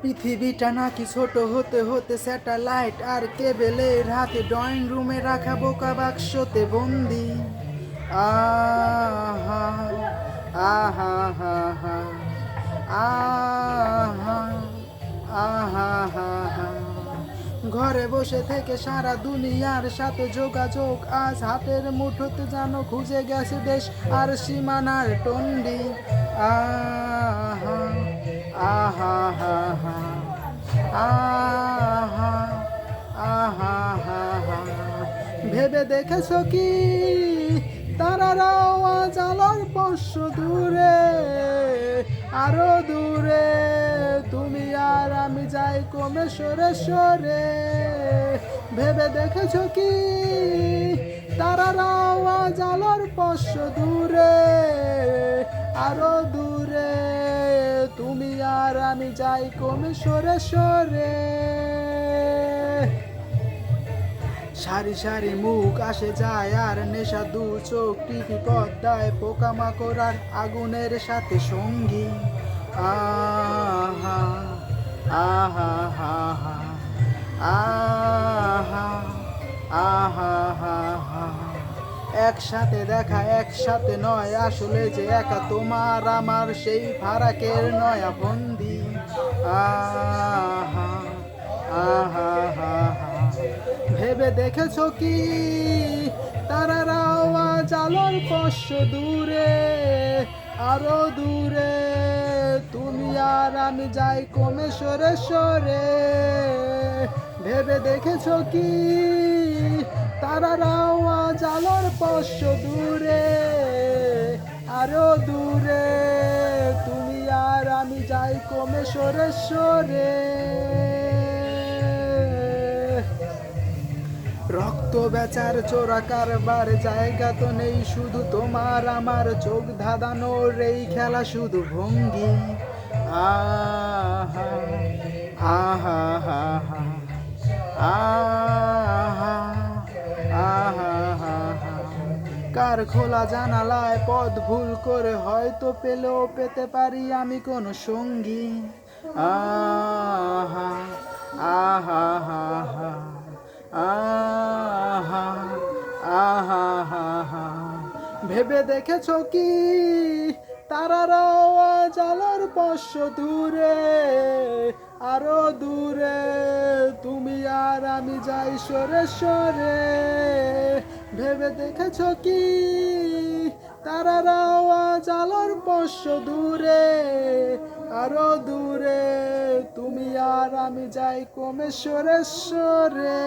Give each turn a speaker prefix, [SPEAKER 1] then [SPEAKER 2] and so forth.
[SPEAKER 1] পৃথিবীটা নাকি ছোট হতে হতে স্যাটেলাইট আর কেবেলের হাতে ড্রয়িং রুমে রাখা বোকা বাক্সতে বন্দি। আহা আহা হা হা আহা আহা হা হা ঘরে বসে থেকে সারা দুনিয়ার সাথে যোগাযোগ আজ হাতের মুঠোতে যেন খুঁজে গেছে দেশ আর সীমানার টন্ডি। আহা আহা হা হা আহা আহা হা হা ভেবে দেখেছো কি তারারাও আজ আলোর বর্ষ দূরে, আরো দূরে তুমি আর আমি যাই কমে সরে সরে। ভেবে দেখেছো কি তারারাও আজ আলোর বর্ষ দূরে, আরো দূরে তুমি আর আমি যাই কমে সরে সরে। সারি সারি মুখ আসে যায় আর নেশা দু চোখ টিভি পর্দায় পোকামাকড় আর আগুনের সাথে সঙ্গী। আহা আহা হা হা আহা আহা হা হা একসাথে দেখা একসাথে নয় আসলে যে একা তোমার আমার সেই ফারাকের নয়া বন্দি। আহা আহা হা হা ভেবে দেখেছো কি তারারাও আজ আলোর স্পর্শ দূরে, আরো দূরে তুমি আর আমি যাই কমে সরে সরে। ভেবে দেখেছো কি তারারাও আজ আলোর স্পর্শ দূরে, আরো দূরে তুমি আর আমি যাই কমে সরে সরে। রক্ত বেচার চোরা কারবার জায়গা তো নেই, শুধু তোমার আমার চোখ ধাঁধানোর এই খেলা শুধু ভঙ্গি। আহা আহা হা হা আহা আহা হা হা কার খোলা জানালায় পথ ভুল করে হয়তো পেলেও পেতে পারি আমি কোনো সঙ্গী। আহা আহা হা হা আহা আহা হা হা ভেবে দেখেছো কি তারারাও আজ আলোর স্পর্শ দূরে, আরো দূরে তুমি আর আমি যাই সরে সরে। ভেবে দেখেছো কি তারারাও আজ আলোর স্পর্শ দূরে, আরো দূরে তুমি আর আমি যাই কমে সরে সরে।